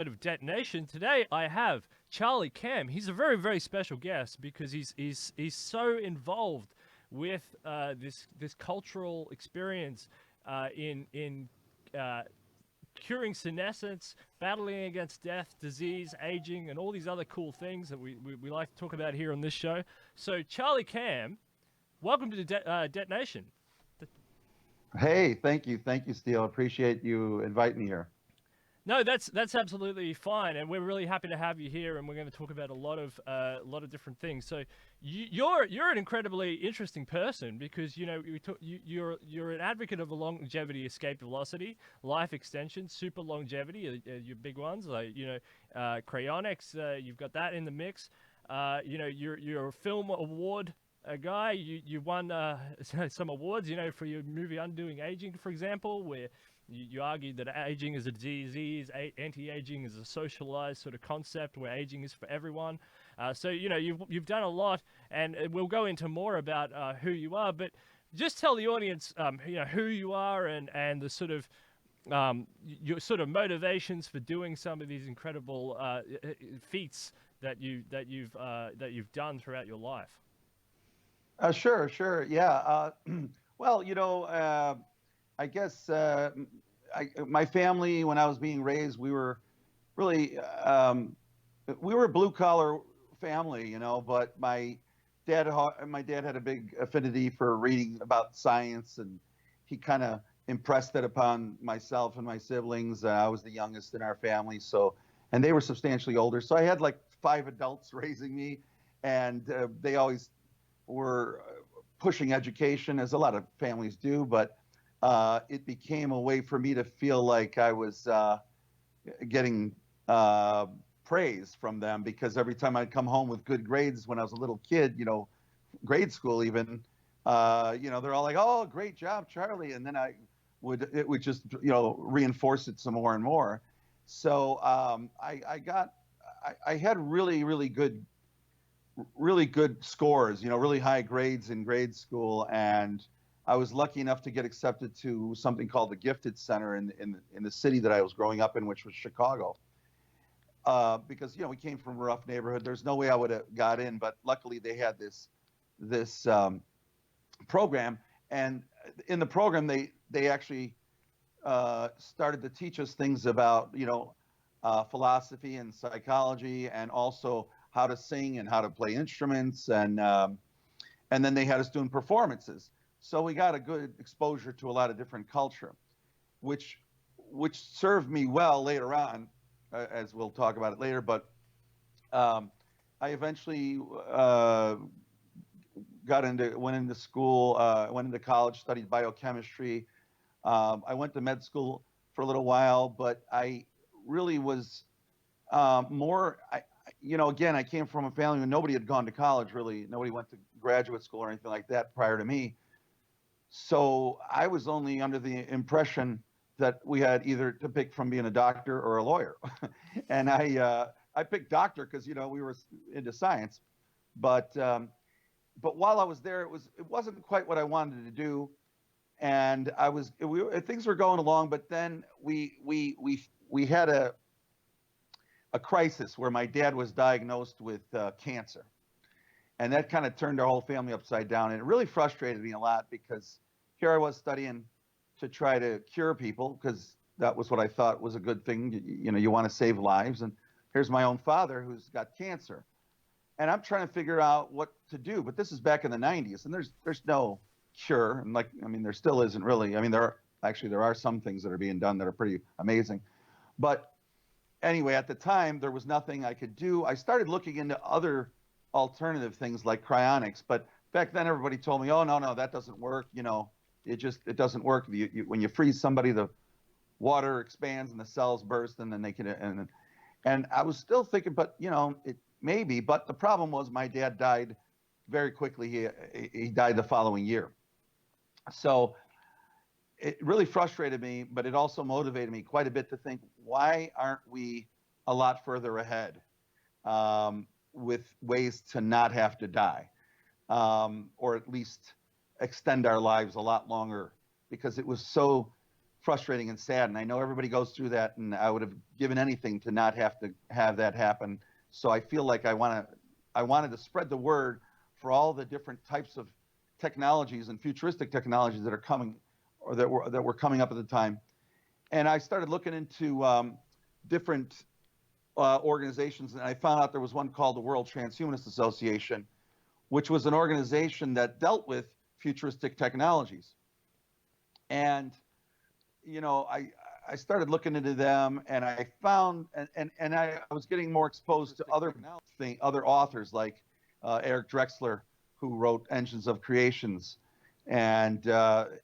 of Detonation. Today I have Charlie Cam. He's a very, very special guest because he's so involved with this cultural experience in curing senescence, battling against death, disease, aging, and all these other cool things that we like to talk about here on this show. So Charlie Cam, welcome to Detonation. Hey, thank you, Steele. Appreciate you inviting me here. No, that's absolutely fine, and we're really happy to have you here, and we're going to talk about a lot of different things. So you're an incredibly interesting person because you're an advocate of a longevity, escape velocity, life extension, super longevity, your big ones like Cryonics. You've got that in the mix. You're a film award a guy. You won some awards, for your movie Undoing Aging, for example, where you argued that aging is a disease, anti-aging is a socialized sort of concept where aging is for everyone. So you've done a lot, and we'll go into more about who you are. But just tell the audience, who you are and the sort of your sort of motivations for doing some of these incredible feats that you've done throughout your life. Sure, yeah. Well, I guess my family, when I was being raised, we were really we were a blue collar family, But my dad had a big affinity for reading about science, and he kind of impressed it upon myself and my siblings. I was the youngest in our family, and they were substantially older, so I had like five adults raising me, and they always were pushing education, as a lot of families do, but it became a way for me to feel like I was getting praise from them, because every time I'd come home with good grades when I was a little kid, grade school even, they're all like, "Oh, great job, Charlie," and then it would just reinforce it some more and more. So I had really good scores, really high grades in grade school, and I was lucky enough to get accepted to something called the Gifted Center in the city that I was growing up in, which was Chicago. Because we came from a rough neighborhood. There's no way I would have got in, but luckily they had this program, and in the program they actually started to teach us things about philosophy and psychology, and also how to sing and how to play instruments, and then they had us doing performances. So we got a good exposure to a lot of different culture, which served me well later on, as we'll talk about it later. But I eventually went into school, went into college, studied biochemistry. I went to med school for a little while, but I really was more. Again, I came from a family where nobody had gone to college, really. Nobody went to graduate school or anything like that prior to me. So I was only under the impression that we had either to pick from being a doctor or a lawyer. And I picked doctor because, we were into science. But while I was there, it wasn't quite what I wanted to do. And things were going along, but then we had a crisis where my dad was diagnosed with cancer. And that kind of turned our whole family upside down. And it really frustrated me a lot, because here I was studying to try to cure people, because that was what I thought was a good thing. You want to save lives. And here's my own father who's got cancer. And I'm trying to figure out what to do. But this is back in the 90s, and there's no cure. And there still isn't really. There are some things that are being done that are pretty amazing. But anyway, at the time, there was nothing I could do. I started looking into other alternative things like cryonics, but back then everybody told me, "Oh, no, that doesn't work. It doesn't work. When you freeze somebody, the water expands and the cells burst, and then they can." And I was still thinking, but it maybe. But the problem was my dad died very quickly. He died the following year. So it really frustrated me, but it also motivated me quite a bit to think, why aren't we a lot further ahead with ways to not have to die, or at least extend our lives a lot longer? Because it was so frustrating and sad. And I know everybody goes through that, and I would have given anything to not have to have that happen. So I feel like I wanted to spread the word for all the different types of technologies and futuristic technologies that are coming, or that were coming up at the time. And I started looking into different organizations, and I found out there was one called the World Transhumanist Association, which was an organization that dealt with futuristic technologies. And I started looking into them, and I found, and I was getting more exposed to other authors like Eric Drexler, who wrote Engines of Creations, and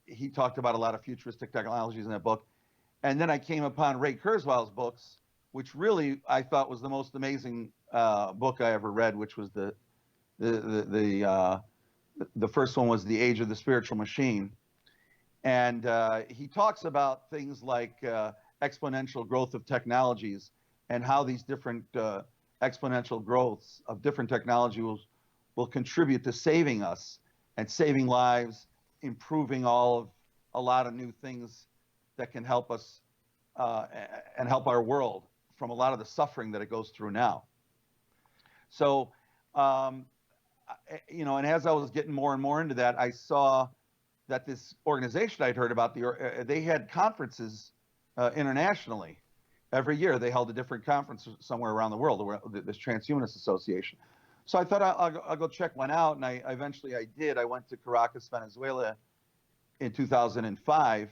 he talked about a lot of futuristic technologies in that book. And then I came upon Ray Kurzweil's books, which really I thought was the most amazing book I ever read, which was the first one was The Age of the Spiritual Machine. And he talks about things like exponential growth of technologies, and how these different exponential growths of different technology will contribute to saving us and saving lives, improving a lot of new things that can help us and help our world from a lot of the suffering that it goes through now. So, and as I was getting more and more into that, I saw that this organization I'd heard about, they had conferences internationally. Every year they held a different conference somewhere around the world, this Transhumanist Association. So I thought I'll go check one out, and I eventually did. I went to Caracas, Venezuela in 2005,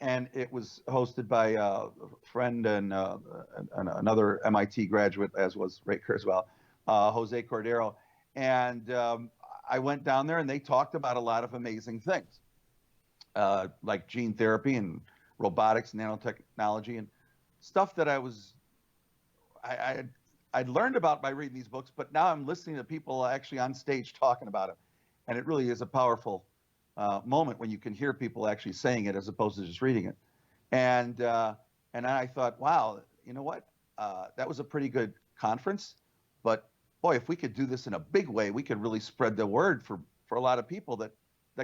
and it was hosted by a friend and another MIT graduate, as was Ray Kurzweil, Jose Cordero. And I went down there, and they talked about a lot of amazing things, like gene therapy and robotics, nanotechnology, and stuff that I'd learned about by reading these books, but now I'm listening to people actually on stage talking about it. And it really is a powerful moment when you can hear people actually saying it as opposed to just reading it. And I thought, wow, you know what? That was a pretty good conference, but boy, if we could do this in a big way, we could really spread the word for a lot of people that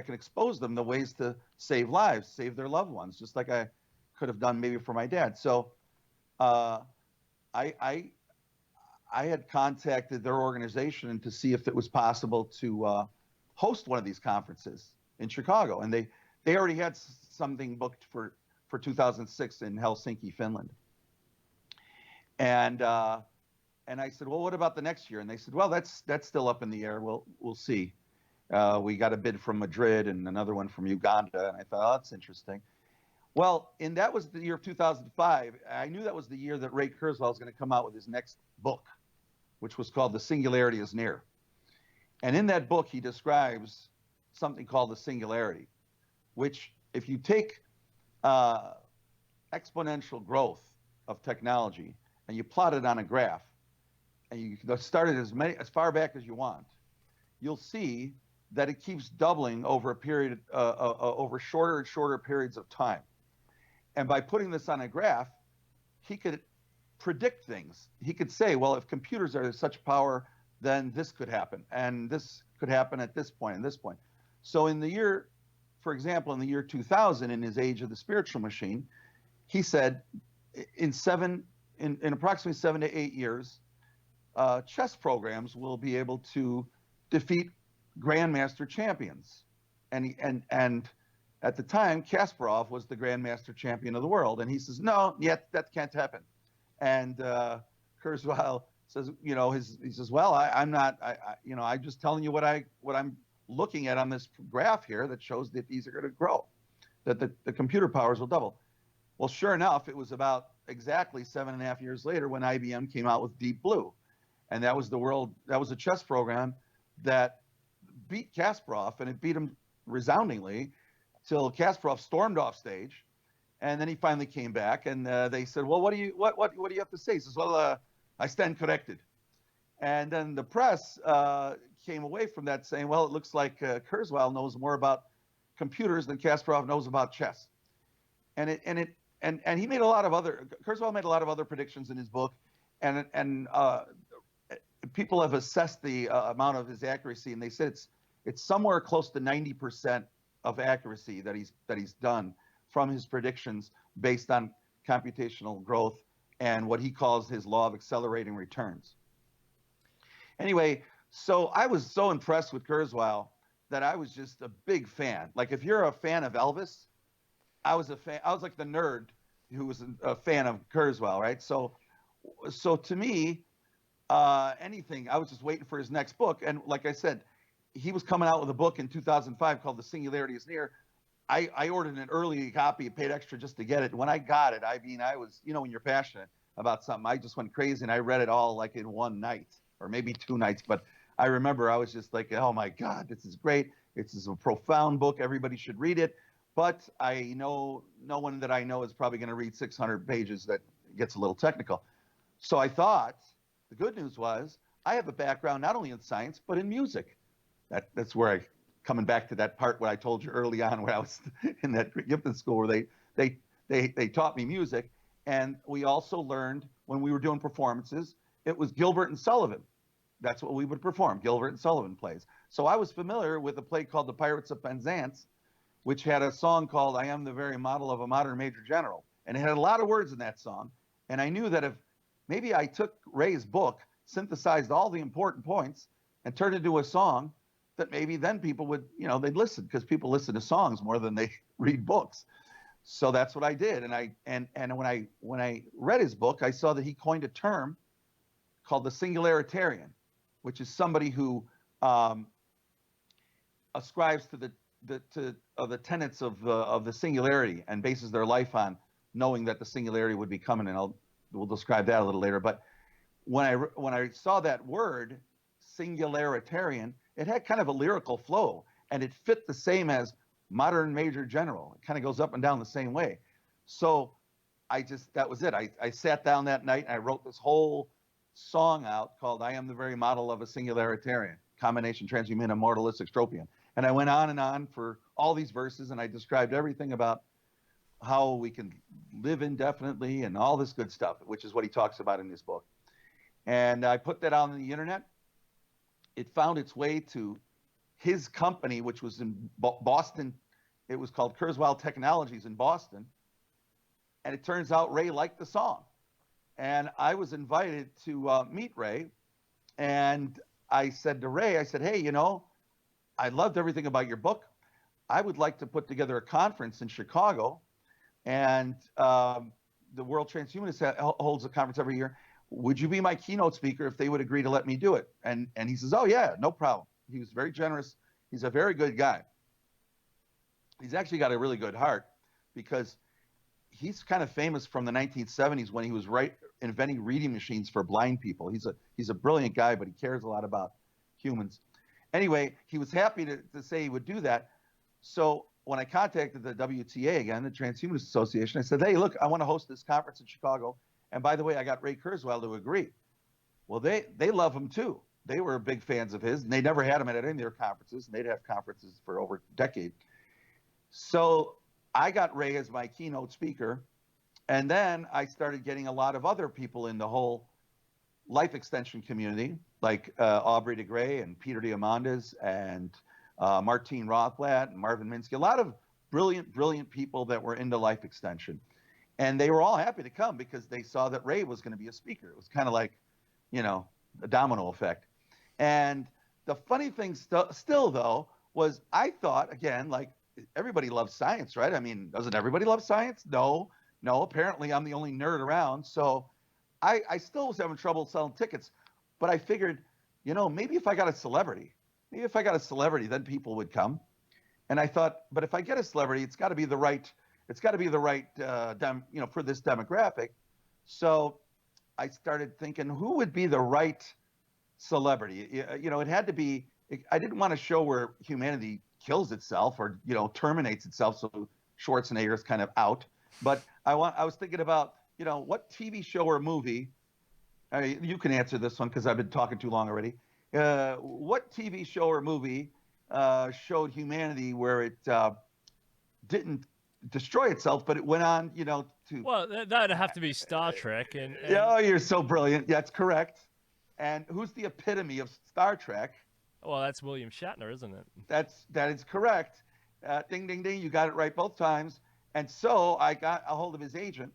can expose them to ways to save lives, save their loved ones, just like I could have done maybe for my dad. So I had contacted their organization to see if it was possible to host one of these conferences in Chicago. And they already had something booked for 2006 in Helsinki, Finland. And I said, well, what about the next year? And they said, well, that's still up in the air. We'll see. We got a bid from Madrid and another one from Uganda. And I thought, oh, that's interesting. Well, and that was the year of 2005. I knew that was the year that Ray Kurzweil was going to come out with his next book, which was called The Singularity Is Near. And in that book, he describes something called the singularity, which if you take exponential growth of technology and you plot it on a graph, and you start it as far back as you want, you'll see that it keeps doubling over a period over shorter and shorter periods of time. And by putting this on a graph, he could predict things. He could say, well, if computers are such power, then this could happen, and this could happen at this point and this point. So in the year, for example, in the year 2000, in his Age of the Spiritual Machine, he said in approximately 7 to 8 years, chess programs will be able to defeat grandmaster champions. And at the time, Kasparov was the grandmaster champion of the world. And he says, no, yet that can't happen. And Kurzweil says, he says, well, I'm just telling you what I'm looking at on this graph here that shows that these are going to grow, that the computer powers will double. Well, sure enough, it was about exactly 7.5 years later when IBM came out with Deep Blue. And that was a chess program that beat Kasparov, and it beat him resoundingly till Kasparov stormed off stage. And then he finally came back, and they said, well, what do you have to say? He says, well, I stand corrected. And then the press came away from that saying, well, it looks like Kurzweil knows more about computers than Kasparov knows about chess. And he made Kurzweil made a lot of other predictions in his book, and people have assessed the amount of his accuracy, and they said it's somewhere close to 90% of accuracy that he's done from his predictions based on computational growth and what he calls his law of accelerating returns. Anyway, so I was so impressed with Kurzweil that I was just a big fan. Like if you're a fan of Elvis, I was a fan. I was like the nerd who was a fan of Kurzweil, right? So to me, anything, I was just waiting for his next book. And like I said, he was coming out with a book in 2005 called The Singularity Is Near. I ordered an early copy, paid extra just to get it. When I got it, I mean, I was, you know, when you're passionate about something, I just went crazy and I read it all like in one night or maybe 2 nights. But I remember I was just like, oh my God, this is great. This is a profound book. Everybody should read it. But I know no one that I know is probably going to read 600 pages. That gets a little technical. So I thought the good news was I have a background not only in science, but in music. That's where coming back to that part where I told you early on when I was in that gifted school where they taught me music. And we also learned when we were doing performances, it was Gilbert and Sullivan. That's what we would perform, Gilbert and Sullivan plays. So I was familiar with a play called The Pirates of Penzance, which had a song called I Am the Very Model of a Modern Major General. And it had a lot of words in that song. And I knew that if maybe I took Ray's book, synthesized all the important points, and turned it into a song, that maybe then people would, you know, they'd listen, because people listen to songs more than they read books. So that's what I did. And when I read his book, I saw that he coined a term called the Singularitarian, which is somebody who ascribes to the tenets of the singularity and bases their life on knowing that the singularity would be coming. And we'll describe that a little later. But when I saw that word singularitarian, it had kind of a lyrical flow, and it fit the same as modern major general. It kind of goes up and down the same way. So that was it. I sat down that night and I wrote this whole song out called I Am the Very Model of a Singularitarian, combination transhuman, immortalistic stropian. And I went on and on for all these verses, and I described everything about how we can live indefinitely and all this good stuff, which is what he talks about in this book. And I put that on the internet. It found its way to his company, which was in Boston. It was called Kurzweil Technologies in Boston. And it turns out Ray liked the song. And I was invited to meet Ray. And I said to Ray, I said, hey, you know, I loved everything about your book. I would like to put together a conference in Chicago. And the World Transhumanist holds a conference every year. Would you be my keynote speaker if they would agree to let me do it? And he says, oh, yeah, no problem. He was very generous. He's a very good guy. He's actually got a really good heart, because he's kind of famous from the 1970s when he was inventing reading machines for blind people. He's a brilliant guy, but he cares a lot about humans. Anyway, he was happy to say he would do that. So when I contacted the WTA again, the Transhumanist Association, I said, hey, look, I want to host this conference in Chicago. And by the way, I got Ray Kurzweil to agree. Well, they love him too. They were big fans of his, and they never had him at any of their conferences, and they'd have conferences for over a decade. So I got Ray as my keynote speaker, and then I started getting a lot of other people in the whole life extension community, like Aubrey de Grey and Peter Diamandis and Martine Rothblatt and Marvin Minsky, a lot of brilliant people that were into life extension. And they were all happy to come because they saw that Ray was going to be a speaker. It was kind of like, you know, a domino effect. And the funny thing still, though, was I thought, again, like everybody loves science, right? I mean, doesn't everybody love science? No. Apparently, I'm the only nerd around. So I still was having trouble selling tickets. But I figured, you know, maybe if I got a celebrity, then people would come. And I thought, but if I get a celebrity, it's got to be the right for this demographic. So I started thinking, who would be the right celebrity? You know, it had to be, I didn't want a show where humanity kills itself or, you know, terminates itself. So Schwarzenegger is kind of out. But I was thinking about, you know, what TV show or movie, you can answer this one because I've been talking too long already. What TV show or movie showed humanity where it didn't destroy itself, but it went on, you know, to... Well, that'd have to be Star Trek. And... Oh, you're so brilliant. That's correct. And who's the epitome of Star Trek? Well, that's William Shatner, isn't it? That is correct. Ding, ding, ding. You got it right both times. And so I got a hold of his agent,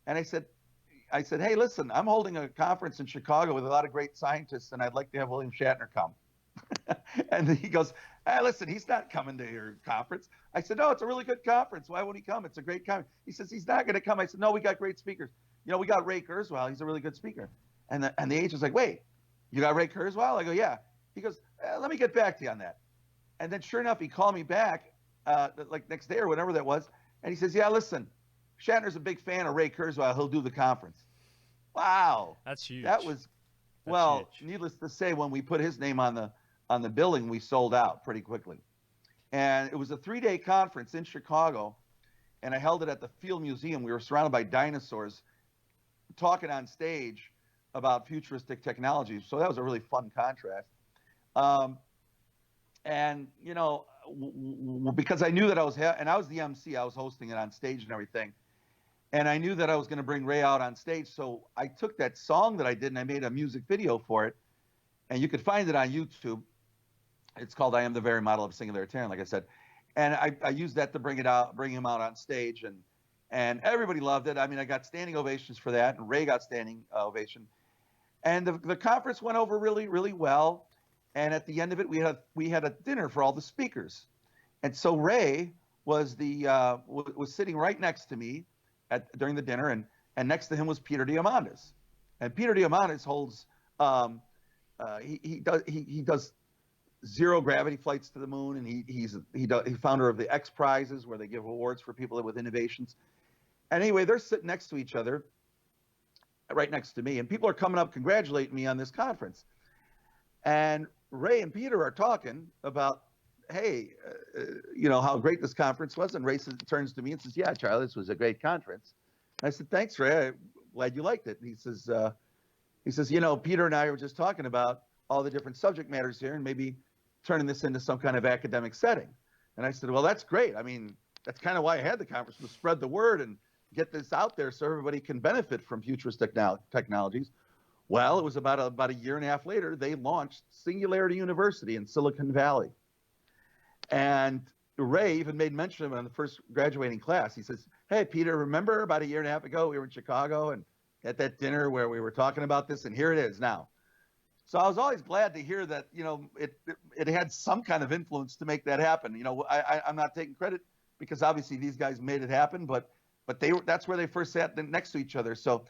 and I said, hey, listen, I'm holding a conference in Chicago with a lot of great scientists, and I'd like to have William Shatner come. And he goes, hey, listen, he's not coming to your conference. I said, no, it's a really good conference. Why won't he come? It's a great conference. He says, he's not going to come. I said, no, we got great speakers. We got Ray Kurzweil. He's a really good speaker. And the agent's like, wait, you got Ray Kurzweil? I go, yeah. He goes, let me get back to you on that. And then sure enough, he called me back like next day or whatever that was. And he says, yeah, listen, Shatner's a big fan of Ray Kurzweil. He'll do the conference. Wow. That's huge. That was, well, needless to say, when we put his name on the billing, we sold out pretty quickly. And it was a 3-day conference in Chicago, and I held it at the Field Museum. We were surrounded by dinosaurs talking on stage about futuristic technologies. So that was a really fun contrast. And, because I knew that I was the MC, I was hosting it on stage and everything. And I knew that I was going to bring Ray out on stage. So I took that song that I did and I made a music video for it. And you could find it on YouTube. It's called I Am the Very Model of Singularity, like I said. And I used that to bring him out on stage. And everybody loved it. I mean, I got standing ovations for that. And Ray got standing ovation. And the conference went over really, really well. And at the end of it, we had a dinner for all the speakers. And so Ray was sitting right next to me during the dinner, and next to him was Peter Diamandis. And Peter Diamandis holds he does zero gravity flights to the moon, and he's founder of the X Prizes, where they give awards for people with innovations. And anyway, they're sitting next to each other, right next to me, and people are coming up congratulating me on this conference. And Ray and Peter are talking about, hey, how great this conference was. And Ray turns to me and says, yeah, Charlie, this was a great conference. And I said, thanks, Ray. I'm glad you liked it. And he says, Peter and I were just talking about all the different subject matters here and maybe turning this into some kind of academic setting. And I said, well, that's great. I mean, that's kind of why I had the conference, to spread the word and get this out there so everybody can benefit from futurist technologies. Well, it was about a year and a half later, they launched Singularity University in Silicon Valley. And Ray even made mention of it in the first graduating class. He says, hey, Peter, remember about a year and a half ago, we were in Chicago and at that dinner where we were talking about this, and here it is now. So I was always glad to hear that, it had some kind of influence to make that happen. I'm not taking credit because obviously these guys made it happen, but that's where they first sat next to each other. So,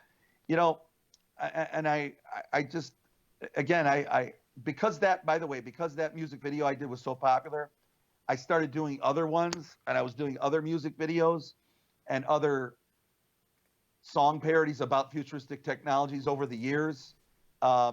because that music video I did was so popular, I started doing other ones, and I was doing other music videos and other song parodies about futuristic technologies over the years,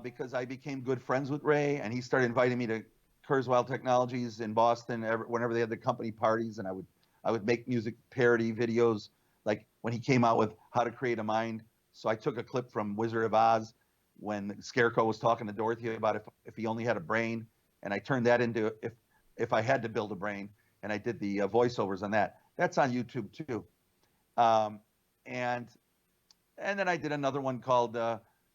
because I became good friends with Ray, and he started inviting me to Kurzweil Technologies in Boston whenever they had the company parties, and I would make music parody videos, like when he came out with How to Create a Mind. So I took a clip from Wizard of Oz when Scarecrow was talking to Dorothy about if he only had a brain, and I turned that into if I had to build a brain, and I did the voiceovers on that. That's on YouTube too. And then I did another one called,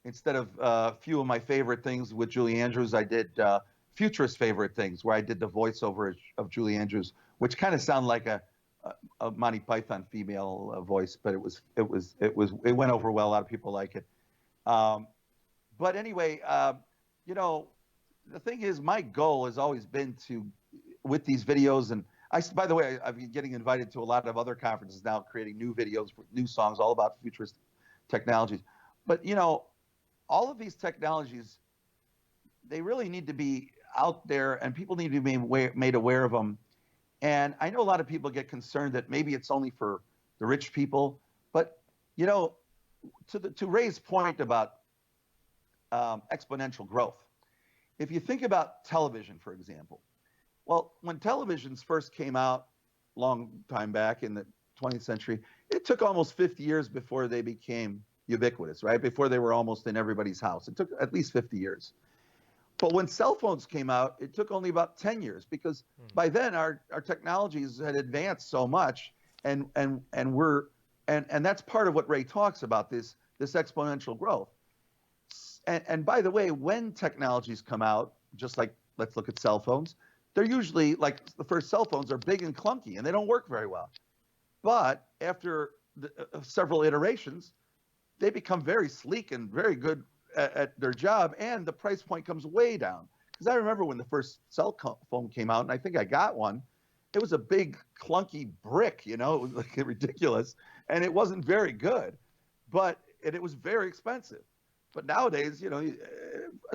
instead of a few of my favorite things with Julie Andrews, I did Futurist favorite things, where I did the voiceover of Julie Andrews, which kind of sounded like a Monty Python female voice, but it went over well. A lot of people like it. But anyway, the thing is, my goal has always been with these videos, and by the way, I've been getting invited to a lot of other conferences now, creating new videos, new songs, all about futurist technologies. But all of these technologies, they really need to be out there, and people need to be made aware of them. And I know a lot of people get concerned that maybe it's only for the rich people, but to Ray's point about exponential growth, if you think about television, for example, well, when televisions first came out long time back in the 20th century, it took almost 50 years before they became ubiquitous, right? Before they were almost in everybody's house. It took at least 50 years. But when cell phones came out, it took only about 10 years, because by then our technologies had advanced so much, and that's part of what Ray talks about, this exponential growth. And by the way, when technologies come out, just like, let's look at cell phones, they're usually, like the first cell phones, are big and clunky and they don't work very well. But after several iterations, they become very sleek and very good at their job, and the price point comes way down. Because I remember when the first cell phone came out, and I think I got one. It was a big clunky brick, it was like ridiculous, and it wasn't very good, and it was very expensive. But nowadays,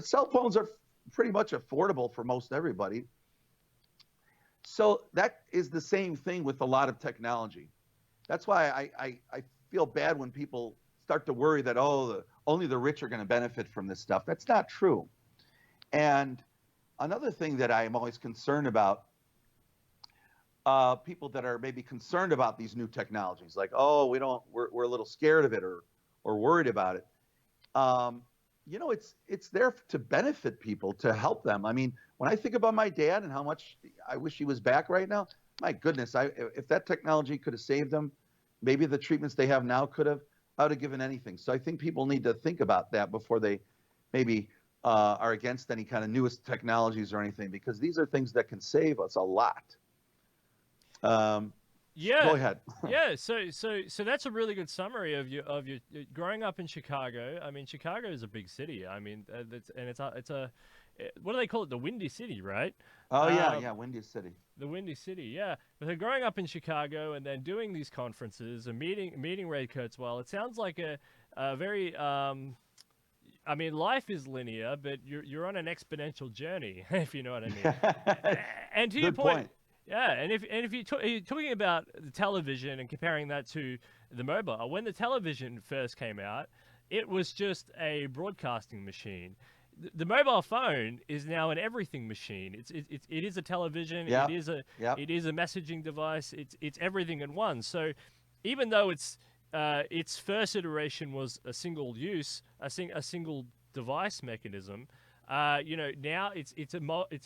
cell phones are pretty much affordable for most everybody. So that is the same thing with a lot of technology. That's why I feel bad when people start to worry that, only the rich are going to benefit from this stuff. That's not true. And another thing that I am always concerned about, people that are maybe concerned about these new technologies, like, we're a little scared of it or worried about it. It's there to benefit people, to help them. I mean, when I think about my dad and how much I wish he was back right now, my goodness, if that technology could have saved him, maybe the treatments they have now could have, I would have given anything. So I think people need to think about that before they maybe are against any kind of newest technologies or anything, because these are things that can save us a lot. Yeah. Go ahead. Yeah. So that's a really good summary of your growing up in Chicago. I mean, Chicago is a big city. I mean, it's a what do they call it? The Windy City, right? Oh yeah, Windy City. The Windy City, yeah. But growing up in Chicago and then doing these conferences and meeting Ray Kurzweil, it sounds like a very I mean, life is linear, but you're on an exponential journey, if you know what I mean. And to your point. Yeah, and if you're talking about the television and comparing that to the mobile, when the television first came out, it was just a broadcasting machine. The mobile phone is now an everything machine. It is a television. Yep. It is a messaging device. It's everything in one. So even though its first iteration was a single use, a single device mechanism, now it's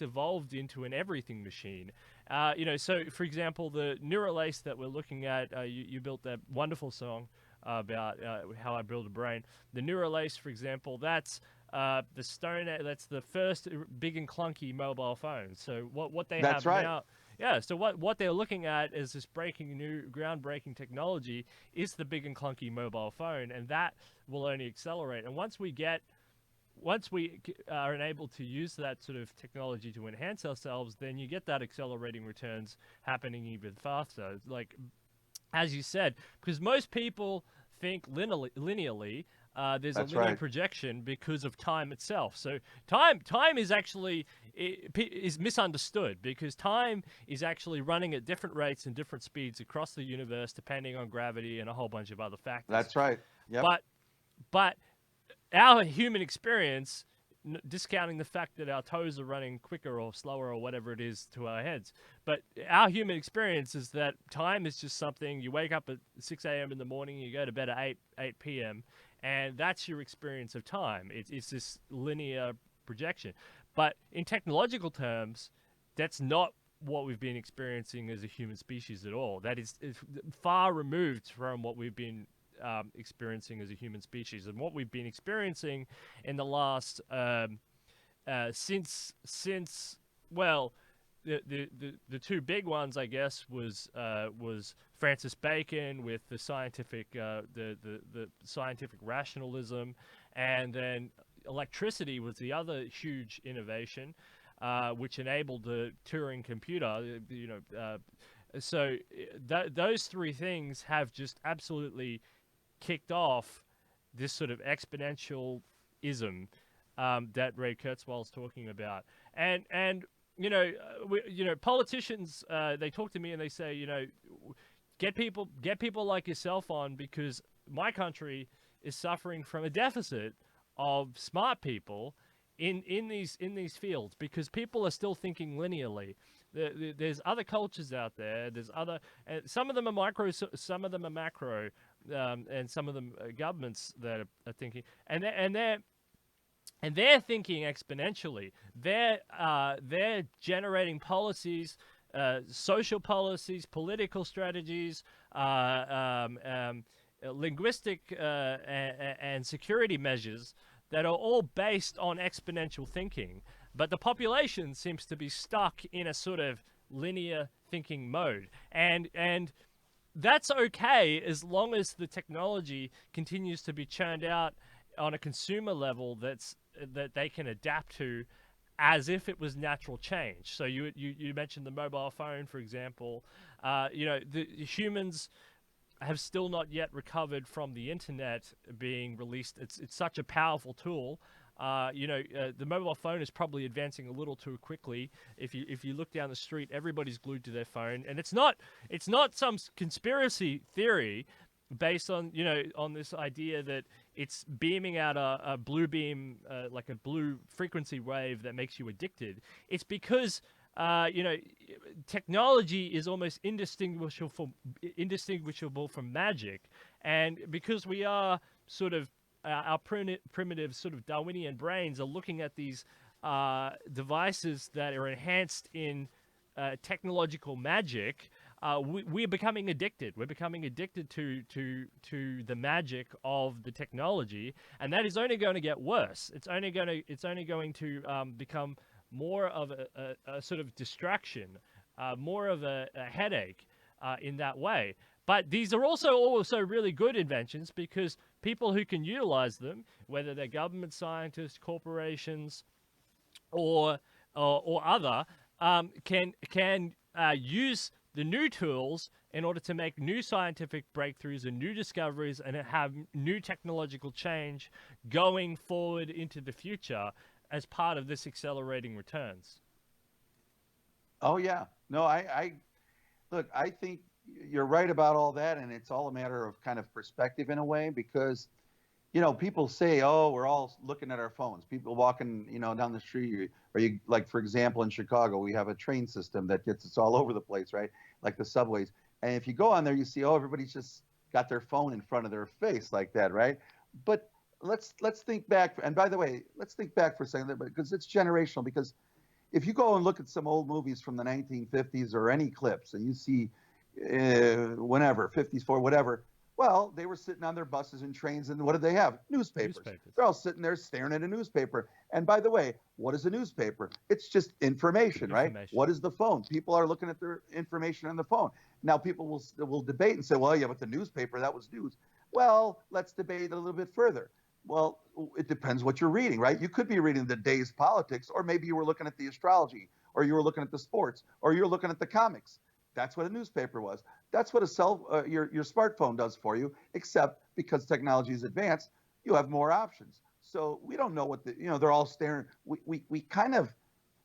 evolved into an everything machine. So for example, the Neural Lace that we're looking at, you built that wonderful song about how I build a brain. The Neural Lace, for example, that's that's the first big and clunky mobile phone. So what they have now, yeah. So what they're looking at is this groundbreaking technology is the big and clunky mobile phone, and that will only accelerate. And once we are able to use that sort of technology to enhance ourselves, then you get that accelerating returns happening even faster. Like, as you said, because most people think linearly. There's a linear projection because of time itself. So time is actually is misunderstood, because time is actually running at different rates and different speeds across the universe, depending on gravity and a whole bunch of other factors. That's right. Yep. But our human experience, discounting the fact that our toes are running quicker or slower or whatever it is to our heads, but our human experience is that time is just something. You wake up at 6 a.m. in the morning, you go to bed at 8 p.m., and that's your experience of time. It's this linear projection. But in technological terms, that's not what we've been experiencing as a human species at all. That is far removed from what we've been experiencing as a human species, and what we've been experiencing in the last since the two big ones, I guess, was Francis Bacon with the scientific the scientific rationalism, and then electricity was the other huge innovation, which enabled the Turing computer. So those three things have just absolutely kicked off this sort of exponential-ism that Ray Kurzweil's talking about, and politicians, they talk to me and they say, get people like yourself on, because my country is suffering from a deficit of smart people in these fields, because people are still thinking linearly. There's other cultures out there. There's other, some of them are micro, some of them are macro, and some of them are governments that are thinking, and they're thinking exponentially. They're generating policies, social policies, political strategies, linguistic and security measures that are all based on exponential thinking. But the population seems to be stuck in a sort of linear thinking mode. And that's okay as long as the technology continues to be churned out on a consumer level that they can adapt to as if it was natural change. So you mentioned the mobile phone, for example. The humans have still not yet recovered from the internet being released. It's such a powerful tool. The mobile phone is probably advancing a little too quickly. If you look down the street, everybody's glued to their phone, and it's not some conspiracy theory based on on this idea that it's beaming out a blue beam, like a blue frequency wave that makes you addicted. It's because technology is almost indistinguishable from magic, and because we are sort of our primitive sort of Darwinian brains are looking at these devices that are enhanced in technological magic. We're becoming addicted. We're becoming addicted to the magic of the technology, and that is only going to get worse. It's only going to become more of a sort of distraction, more of a headache in that way. But these are also really good inventions because people who can utilize them, whether they're government scientists, corporations, or other, can use the new tools in order to make new scientific breakthroughs and new discoveries and have new technological change going forward into the future as part of this accelerating returns. Oh yeah, no, I look. I think you're right about all that, and it's all a matter of kind of perspective in a way, because people say, oh, we're all looking at our phones. People walking, down the street, or you, like, for example, in Chicago, we have a train system that gets us all over the place, right? Like the subways. And if you go on there, you see, oh, everybody's just got their phone in front of their face like that, right? But let's think back. And by the way, let's think back for a second, because it's generational. Because if you go and look at some old movies from the 1950s or any clips, and you see whenever, 50s, 40s, whatever, well, they were sitting on their buses and trains, and what did they have? Newspapers. They're all sitting there staring at a newspaper. And by the way, what is a newspaper? It's just information, right? What is the phone? People are looking at their information on the phone. Now, people will debate and say, well, yeah, but the newspaper, that was news. Well, let's debate a little bit further. Well, it depends what you're reading, right? You could be reading the day's politics, or maybe you were looking at the astrology, or you were looking at the sports, or you were looking at the comics. That's what a newspaper was. That's what your smartphone does for you, except because technology is advanced, you have more options. So we don't know what they're all staring. We kind of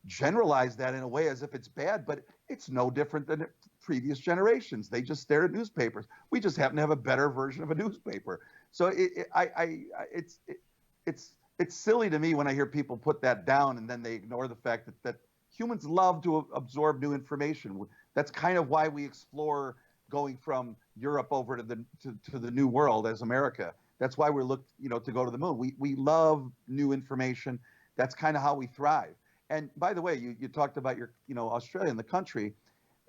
generalize that in a way as if it's bad, but it's no different than previous generations. They just stare at newspapers. We just happen to have a better version of a newspaper. So it's silly to me when I hear people put that down and then they ignore the fact that humans love to absorb new information. That's kind of why we explore going from Europe over to the New World as America. That's why we're looked, to go to the moon. We love new information. That's kind of how we thrive. And by the way, you talked about your, Australia and the country.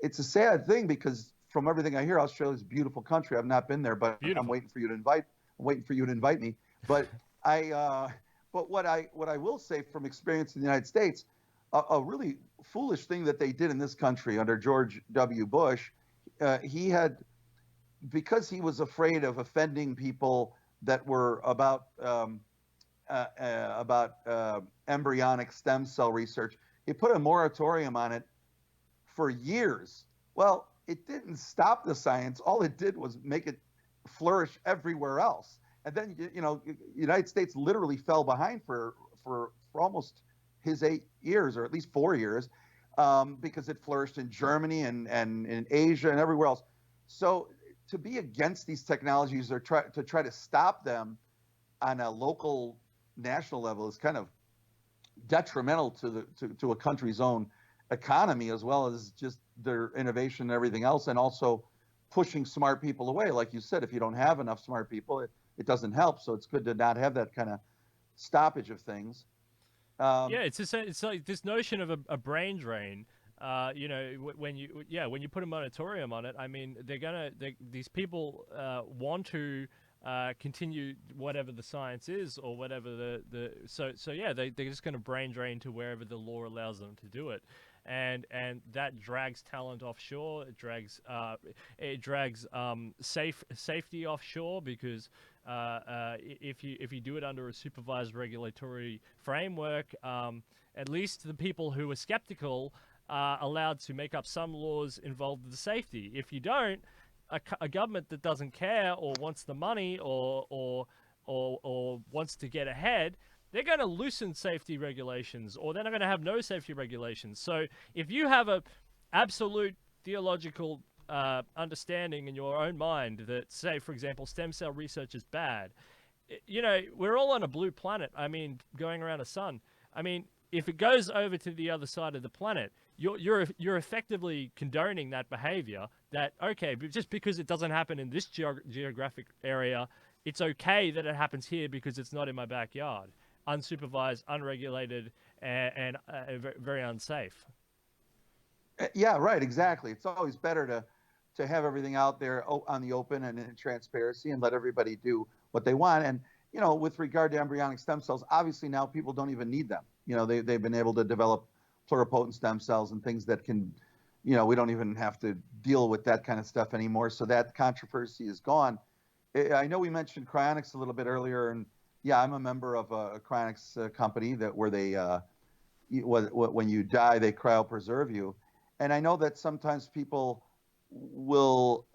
It's a sad thing because from everything I hear, Australia's a beautiful country. I've not been there, but I'm waiting for you to invite me. But but what I will say from experience in the United States, a really foolish thing that they did in this country under George W. Bush, because he was afraid of offending people that were about embryonic stem cell research, he put a moratorium on it for years. Well, it didn't stop the science. All it did was make it flourish everywhere else. And then, the United States literally fell behind for almost his 8 years, or at least 4 years, because it flourished in Germany and in Asia and everywhere else. So to be against these technologies or try to stop them on a local, national level is kind of detrimental to a country's own economy, as well as just their innovation and everything else, and also pushing smart people away. Like you said, if you don't have enough smart people, it doesn't help. So it's good to not have that kind of stoppage of things. It's like this notion of a brain drain. When you put a moratorium on it, I mean, these people want to continue whatever the science is, or whatever they're just going to brain drain to wherever the law allows them to do it. and that drags talent offshore. It drags safety offshore because if you do it under a supervised regulatory framework, at least the people who are skeptical are allowed to make up some laws involved with the safety. If you don't, a government that doesn't care or wants the money or wants to get ahead, they're going to loosen safety regulations, or they're not going to have no safety regulations. So if you have a absolute theological understanding in your own mind that, say, for example, stem cell research is bad, we're all on a blue planet. I mean, going around a sun. I mean, if it goes over to the other side of the planet, you're effectively condoning that behavior. That, okay, but just because it doesn't happen in this geographic area, it's okay that it happens here because it's not in my backyard, unsupervised, unregulated, and very unsafe. Yeah, right, exactly. It's always better to have everything out there on the open and in transparency and let everybody do what they want. And with regard to embryonic stem cells, obviously now people don't even need them. They've been able to develop pluripotent stem cells and things that can, we don't even have to deal with that kind of stuff anymore. So that controversy is gone. I know we mentioned Cryonics a little bit earlier, and yeah, I'm a member of a Cryonics company where they, when you die, they cryopreserve you. And I know that sometimes people will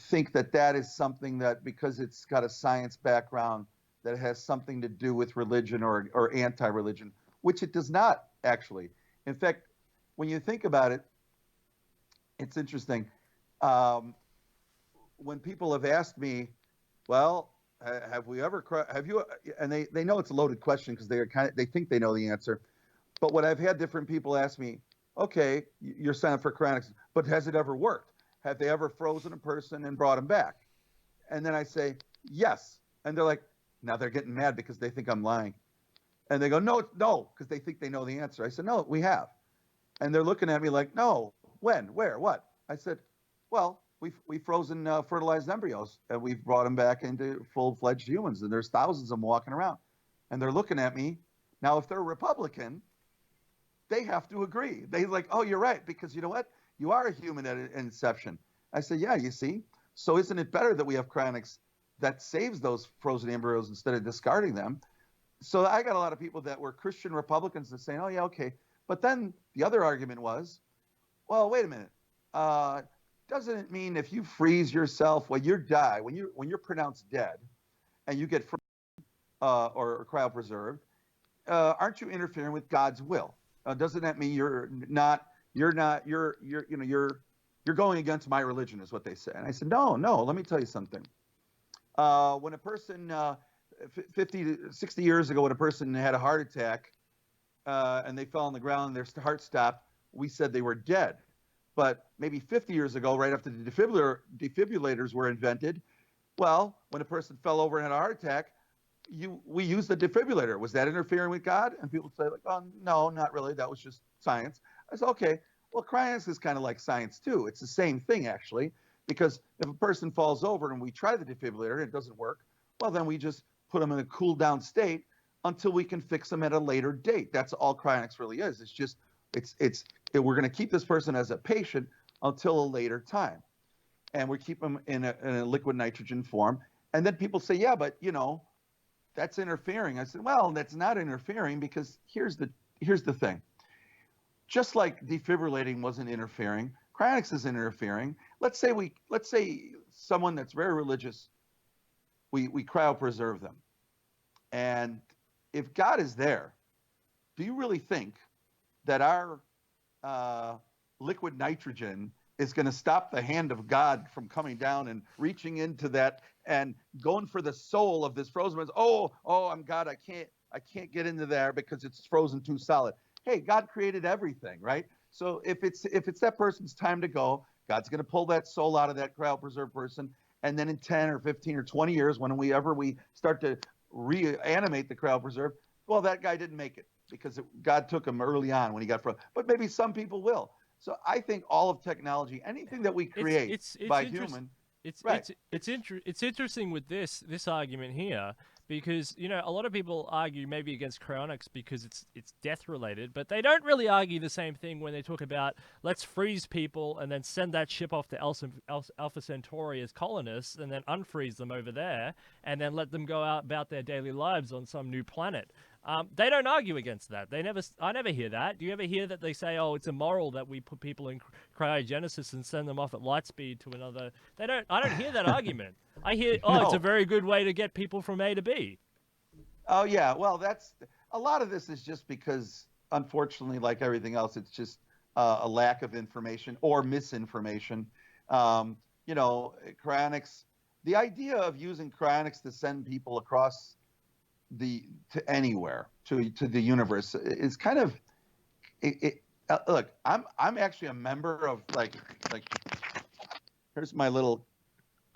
think that is something that, because it's got a science background, that it has something to do with religion or anti-religion, which it does not actually. In fact, when you think about it, it's interesting. When people have asked me, well, have you, and they know it's a loaded question because they think they know the answer. But when I've had different people ask me, okay, you're signed up for Cryonics, but has it ever worked? Have they ever frozen a person and brought him back? And then I say, yes. And they're like, now they're getting mad because they think I'm lying. And they go, no, because they think they know the answer. I said, no, we have. And they're looking at me like, no, when, where, what? I said, well, we've frozen fertilized embryos, and we've brought them back into full-fledged humans, and there's thousands of them walking around. And they're looking at me. Now, if they're Republican, they have to agree. They're like, oh, you're right, because you know what? You are a human at inception. I said, yeah, you see? So isn't it better that we have Cryonics that saves those frozen embryos instead of discarding them? So I got a lot of people that were Christian Republicans that saying, oh, yeah, okay. But then the other argument was, well, wait a minute. Doesn't it mean if you freeze yourself when you die, when you're pronounced dead, and you get or cryopreserved, aren't you interfering with God's will? Doesn't that mean you're going against my religion, is what they say? And I said, no. Let me tell you something. When a person 50 to 60 years ago, when a person had a heart attack and they fell on the ground and their heart stopped, we said they were dead. But maybe 50 years ago, right after the defibrillators were invented, well, when a person fell over and had a heart attack, we used the defibrillator. Was that interfering with God? And people say, like, oh, no, not really. That was just science. I said, okay, well, cryonics is kind of like science too. It's the same thing, actually, because if a person falls over and we try the defibrillator and it doesn't work, well, then we just put them in a cool down state until we can fix them at a later date. That's all cryonics really is. It's just, we're going to keep this person as a patient until a later time. And we keep them in a liquid nitrogen form. And then people say, yeah, but that's interfering. I said, well, that's not interfering, because here's the thing. Just like defibrillating wasn't interfering, cryonics isn't interfering. Let's say someone that's very religious, we cryopreserve them. And if God is there, do you really think that our liquid nitrogen is going to stop the hand of God from coming down and reaching into that and going for the soul of this frozen person? Oh, I'm God. I can't get into there because it's frozen too solid. Hey, God created everything, right? So if it's that person's time to go, God's going to pull that soul out of that cryopreserved person, and then in 10 or 15 or 20 years, whenever we start to reanimate the cryopreserved, well, that guy didn't make it because God took him early on when he got frozen. But maybe some people will. So I think all of technology, anything that we create it's by human, it's interesting with this argument here, because a lot of people argue maybe against cryonics because it's death related, but they don't really argue the same thing when they talk about let's freeze people and then send that ship off to Alpha Centauri as colonists and then unfreeze them over there and then let them go out about their daily lives on some new planet. They don't argue against that. I never hear that. Do you ever hear that they say, "Oh, it's immoral that we put people in cryogenesis and send them off at light speed to another"? I don't hear that argument. I hear, "Oh, No. it's a very good way to get people from A to B." Oh yeah, well, that's a lot of this is just because, unfortunately, like everything else, it's just a lack of information or misinformation. Cryonics. The idea of using cryonics to send people across to anywhere to the universe is kind of look. I'm actually a member of like here's my little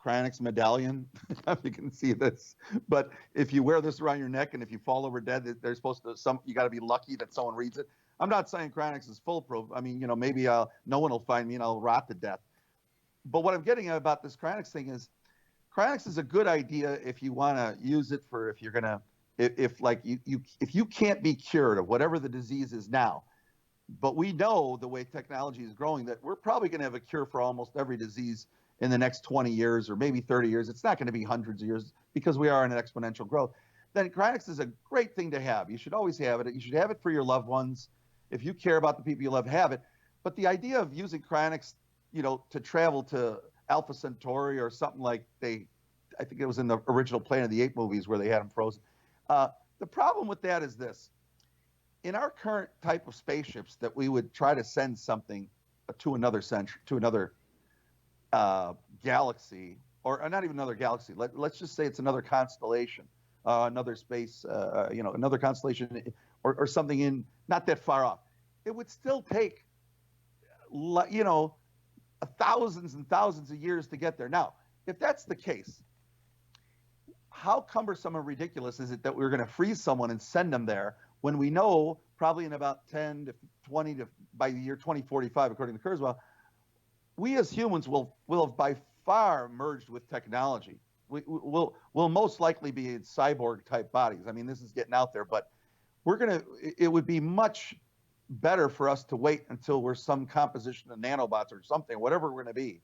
Cryonics medallion. If you can see this, but if you wear this around your neck and if you fall over dead, they're supposed to you got to be lucky that someone reads it. I'm not saying Cryonics is foolproof. I mean, maybe no one will find me and I'll rot to death. But what I'm getting at about this Cryonics thing is Cryonics is a good idea if you want to use it for if you're gonna if you can't be cured of whatever the disease is now, but we know the way technology is growing that we're probably going to have a cure for almost every disease in the next 20 years or maybe 30 years. It's not going to be hundreds of years because we are in an exponential growth. Then Cryonics is a great thing to have. You should always have it. You should have it for your loved ones. If you care about the people you love, have it. But the idea of using Cryonics, to travel to Alpha Centauri or something like I think it was in the original Planet of the Apes movies where they had them frozen. The problem with that is this. In our current type of spaceships that we would try to send something to another galaxy, or not even another galaxy, let's just say it's another constellation, another space, another constellation or something in not that far off. It would still take, thousands and thousands of years to get there. Now, if that's the case, how cumbersome and ridiculous is it that we're going to freeze someone and send them there when we know probably in about 10 to 20 by the year 2045, according to Kurzweil, we as humans will have by far merged with technology. We'll most likely be in cyborg type bodies. I mean, this is getting out there, but it would be much better for us to wait until we're some composition of nanobots or something, whatever we're going to be,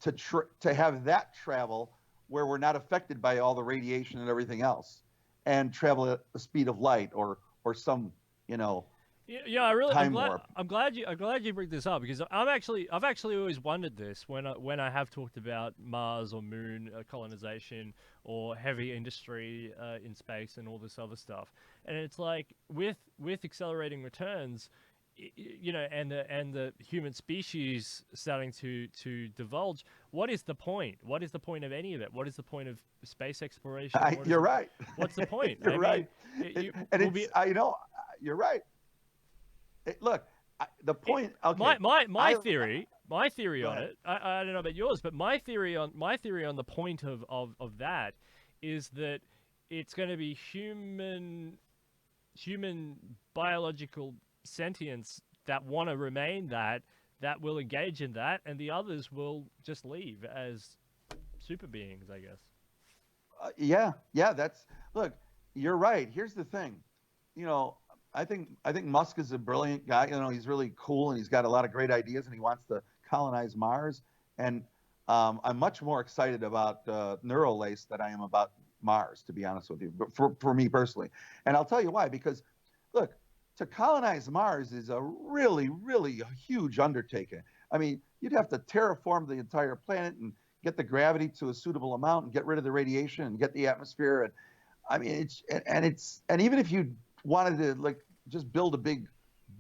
to have that travel where we're not affected by all the radiation and everything else, and travel at the speed of light or some time warp. I'm glad you bring this up because I've actually always wondered this when I have talked about Mars or Moon colonization or heavy industry in space and all this other stuff, and it's like with accelerating returns, and the human species starting to divulge, what is the point? What is the point of any of it? What is the point of space exploration? You're right. What's the point? You're right. You're right. Look, the point. Okay. My theory on it. I don't know about yours, but my theory on the point of that is that it's going to be human biological sentience that want to remain that will engage in that, and the others will just leave as super beings, I guess. Yeah. Look, you're right. Here's the thing. I think Musk is a brilliant guy. He's really cool and he's got a lot of great ideas and he wants to colonize Mars. And I'm much more excited about Neuralace than I am about Mars, to be honest with you, but for me personally. And I'll tell you why, because look, to colonize Mars is a really, really huge undertaking. I mean, you'd have to terraform the entire planet and get the gravity to a suitable amount and get rid of the radiation and get the atmosphere. And I mean, and even if you wanted to just build a big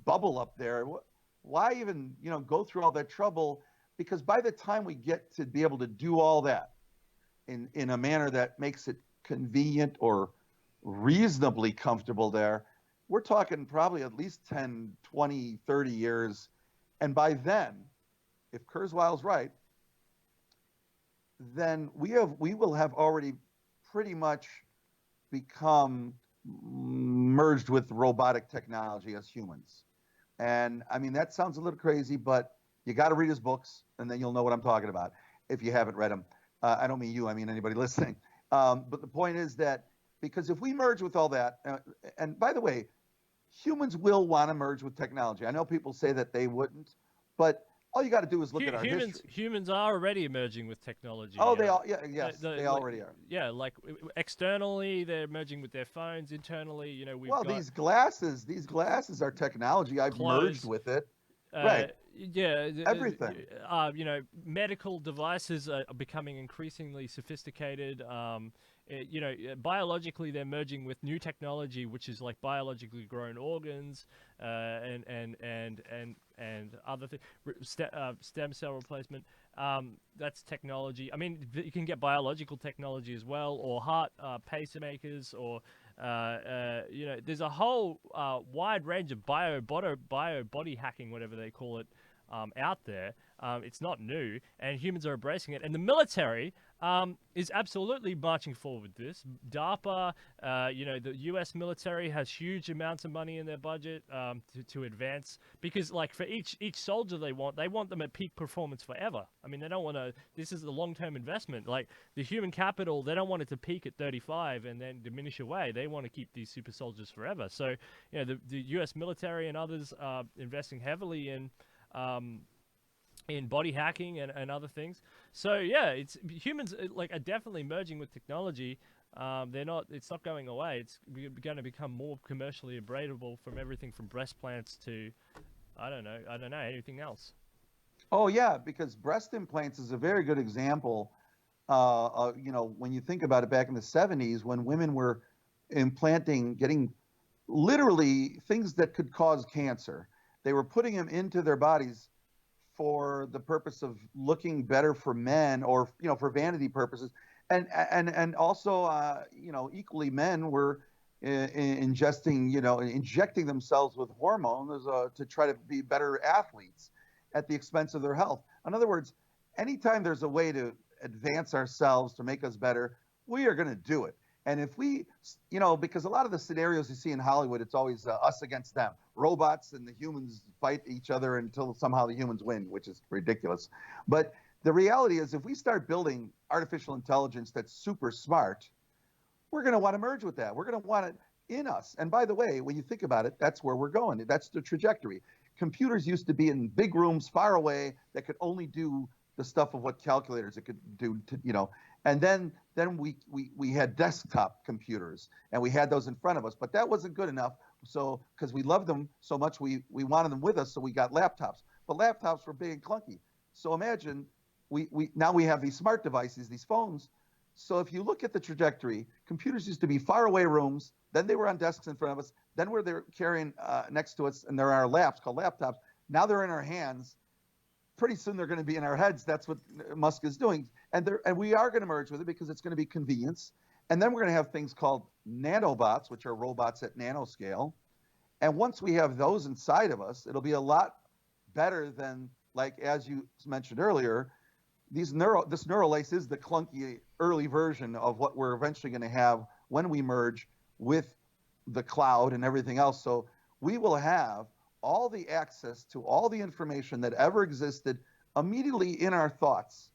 bubble up there, why even go through all that trouble? Because by the time we get to be able to do all that in a manner that makes it convenient or reasonably comfortable there, we're talking probably at least 10, 20, 30 years. And by then, if Kurzweil's right, then we will have already pretty much become merged with robotic technology as humans. And I mean, that sounds a little crazy, but you got to read his books and then you'll know what I'm talking about if you haven't read them. I don't mean you, I mean anybody listening. But the point is that Because if we merge with all that, and by the way, humans will want to merge with technology. I know people say that they wouldn't, but all you got to do is look at our history. Humans are already emerging with technology. Oh, yes, they like, already are. Yeah, like externally, they're merging with their phones. Internally, we've Well, got these glasses are technology. I've merged clothes. with it. Right. Yeah, Everything. medical devices are becoming increasingly sophisticated. Biologically, they're merging with new technology, which is like biologically grown organs, and other things, stem cell replacement. That's technology. I mean, you can get biological technology as well, or heart pacemakers, or there's a whole wide range of bio body hacking, whatever they call it, out there. It's not new, and humans are embracing it. And the military is absolutely marching forward with this. DARPA, the U.S. military has huge amounts of money in their budget to advance, because like for each soldier they want them at peak performance forever. I mean, they don't want to. This is a long-term investment. Like the human capital, they don't want it to peak at 35 and then diminish away. They want to keep these super soldiers forever. So the U.S. military and others are investing heavily in body hacking and other things. So yeah, it's humans are definitely merging with technology. It's not going away. It's going to become more commercially abradable, from everything from breast plants to I don't know anything else. Oh yeah, because breast implants is a very good example. When you think about it, back in the 70s, when women were getting literally things that could cause cancer, they were putting them into their bodies for the purpose of looking better for men, or for vanity purposes, and also equally, men were injecting themselves with hormones to try to be better athletes at the expense of their health. In other words, anytime there's a way to advance ourselves to make us better, we are going to do it. And if we, because a lot of the scenarios you see in Hollywood, it's always us against them. Robots and the humans fight each other until somehow the humans win, which is ridiculous. But the reality is, if we start building artificial intelligence that's super smart, we're going to want to merge with that. We're going to want it in us. And by the way, when you think about it, that's where we're going. That's the trajectory. Computers used to be in big rooms far away that could only do the stuff of what calculators it could do, and then we had desktop computers, and we had those in front of us, but that wasn't good enough. So because we loved them so much, we wanted them with us, so we got laptops. But laptops were big and clunky. So imagine now we have these smart devices, these phones. So if you look at the trajectory, computers used to be far away rooms, then they were on desks in front of us, then they're carrying next to us, and there are laps called laptops. Now they're in our hands. Pretty soon they're going to be in our heads. That's what Musk is doing. And we are going to merge with it because it's going to be convenience. And then we're going to have things called nanobots, which are robots at nanoscale. And once we have those inside of us, it'll be a lot better than, like, as you mentioned earlier, this Neuralace is the clunky early version of what we're eventually going to have when we merge with the cloud and everything else. So we will have all the access to all the information that ever existed immediately in our thoughts.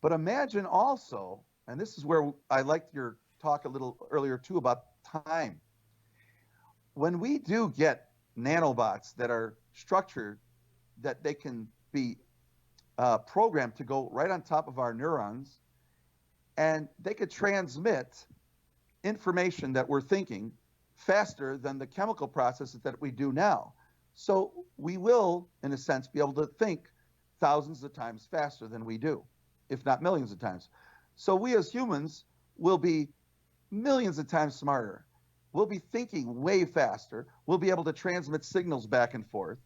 But imagine also, and this is where I liked your talk a little earlier too about time. When we do get nanobots that are structured, that they can be programmed to go right on top of our neurons, and they could transmit information that we're thinking faster than the chemical processes that we do now. So we will, in a sense, be able to think thousands of times faster than we do, if not millions of times. So we as humans will be millions of times smarter. We'll be thinking way faster. We'll be able to transmit signals back and forth.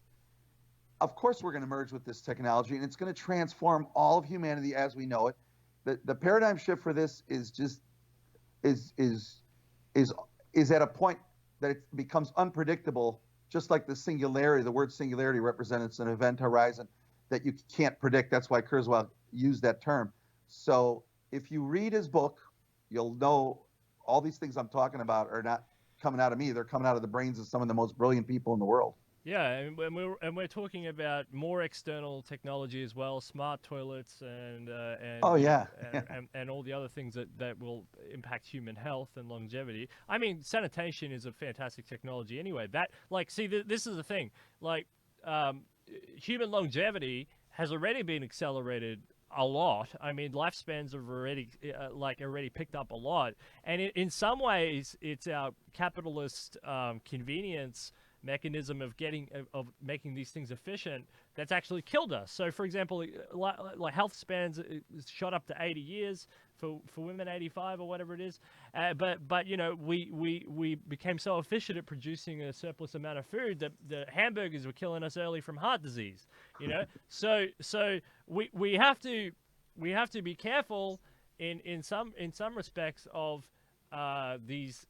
Of course, we're going to merge with this technology, and it's going to transform all of humanity as we know it. The paradigm shift for this is at a point that it becomes unpredictable. Just like the singularity, the word singularity represents an event horizon that you can't predict. That's why Kurzweil used that term. So if you read his book, you'll know all these things I'm talking about are not coming out of me. They're coming out of the brains of some of the most brilliant people in the world. Yeah, and we're talking about more external technology as well, smart toilets and Oh yeah, and all the other things that will impact human health and longevity. I mean, sanitation is a fantastic technology anyway. That like, see, this is the thing. Like, um, human longevity has already been accelerated a lot. I mean, lifespans have already picked up a lot, and in some ways, it's our capitalist convenience mechanism of making these things efficient that's actually killed us. So, for example, like health spans shot up to 80 years for women, 85 or whatever it is. But you know, we became so efficient at producing a surplus amount of food that the hamburgers were killing us early from heart disease. You know, so we have to be careful in some respects of these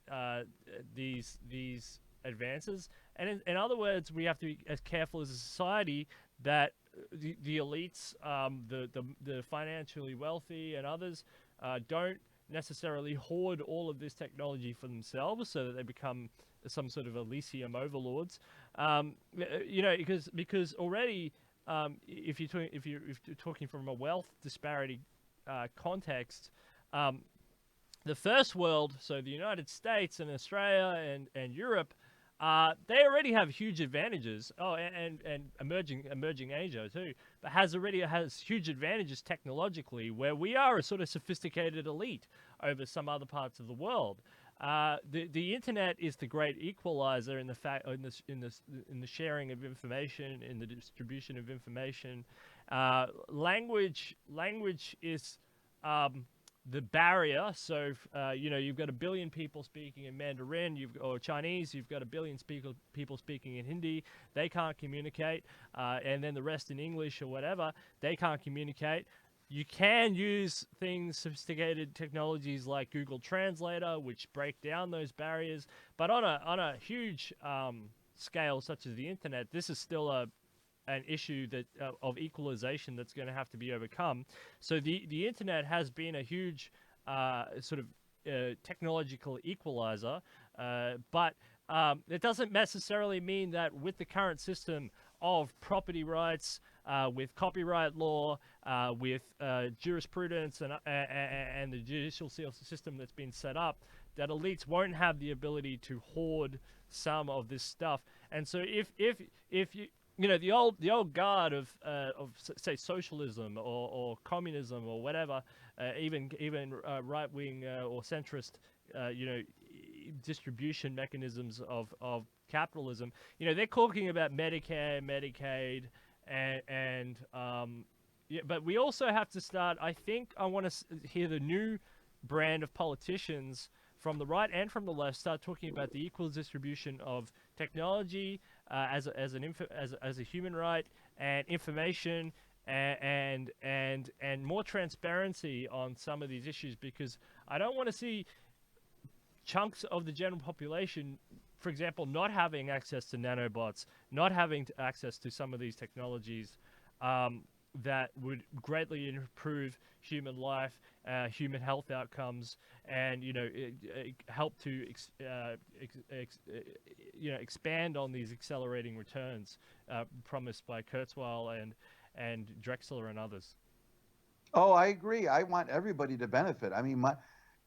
advances. And in other words, we have to be as careful as a society that the elites, the financially wealthy, and others don't necessarily hoard all of this technology for themselves, so that they become some sort of Elysium overlords. You know, because already, if you're talking from a wealth disparity context. The first world, so the United States and Australia and Europe, they already have huge advantages. Oh, and emerging Asia too, but has huge advantages technologically, where we are a sort of sophisticated elite over some other parts of the world. The internet is the great equalizer in the sharing of information, in the distribution of information. Language is the barrier. So, you know, you've got a billion people speaking in Mandarin, or Chinese. You've got a billion people speaking in Hindi. They can't communicate, and then the rest in English or whatever. They can't communicate. You can use sophisticated technologies like Google Translator, which break down those barriers. But on a huge scale, such as the internet, this is still an issue of equalization that's going to have to be overcome. So the internet has been a huge sort of technological equalizer, but it doesn't necessarily mean that with the current system of property rights, with copyright law, with jurisprudence and the judicial system that's been set up, that elites won't have the ability to hoard some of this stuff. And so if you know, the old guard of say socialism or communism or whatever, even right wing or centrist, you know, distribution mechanisms of capitalism. You know, they're talking about Medicare, Medicaid, and yeah, but we also have to start. I think I want to hear the new brand of politicians from the right and from the left start talking about the equal distribution of technology as a human right, and information, and more transparency on some of these issues, because I don't want to see chunks of the general population, for example, not having access to nanobots, not having access to some of these technologies that would greatly improve human life, human health outcomes, and you know, help to you know, expand on these accelerating returns promised by Kurzweil and Drexler and others. Oh, I agree. I want everybody to benefit. I mean,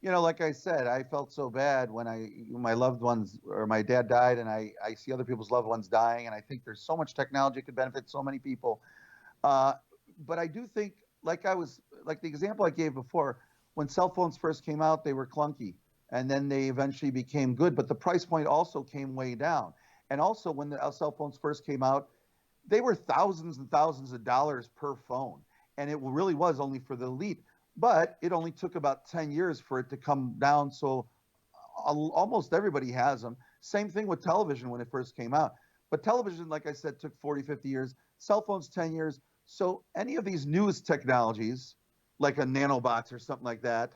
you know, like I said, I felt so bad when my loved ones or my dad died, and I see other people's loved ones dying, and I think there's so much technology could benefit so many people. But I do think, like the example I gave before, when cell phones first came out, they were clunky, and then they eventually became good, but the price point also came way down. And also, when the cell phones first came out, they were thousands and thousands of dollars per phone, and it really was only for the elite. But it only took about 10 years for it to come down, so almost everybody has them. Same thing with television when it first came out. But television, like I said, took 40, 50 years. Cell phones, 10 years. So any of these newest technologies, like a nanobots or something like that,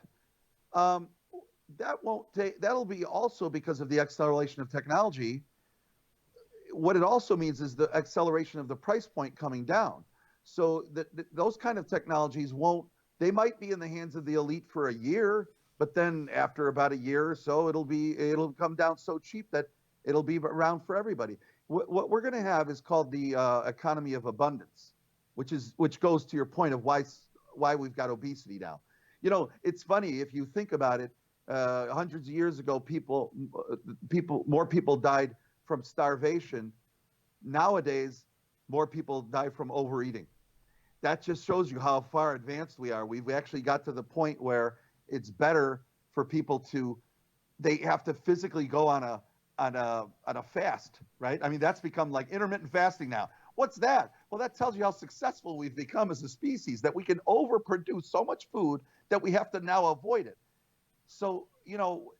that won't take. That'll be also because of the acceleration of technology. What it also means is the acceleration of the price point coming down. So those kind of technologies won't. They might be in the hands of the elite for a year, but then after about a year or so, it'll come down so cheap that it'll be around for everybody. what we're going to have is called the economy of abundance, which goes to your point of why we've got obesity now. You know, it's funny if you think about it. Hundreds of years ago, more people died from starvation. Nowadays, more people die from overeating. That just shows you how far advanced we are. We've actually got to the point where it's better for people they have to physically go on a fast, right? I mean, that's become like intermittent fasting now. What's that? Well, that tells you how successful we've become as a species, that we can overproduce so much food that we have to now avoid it. So, you know,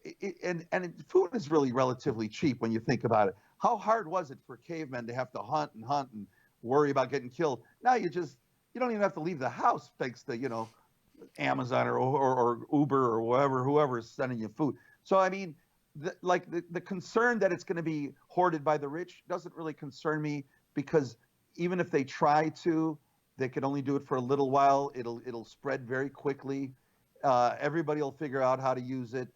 food is really relatively cheap when you think about it. How hard was it for cavemen to have to hunt and worry about getting killed? Now you don't even have to leave the house thanks to, you know, Amazon or Uber or whoever is sending you food. So, I mean, the concern that it's going to be hoarded by the rich doesn't really concern me, because even if they try to, they can only do it for a little while. It'll spread very quickly. Everybody will figure out how to use it.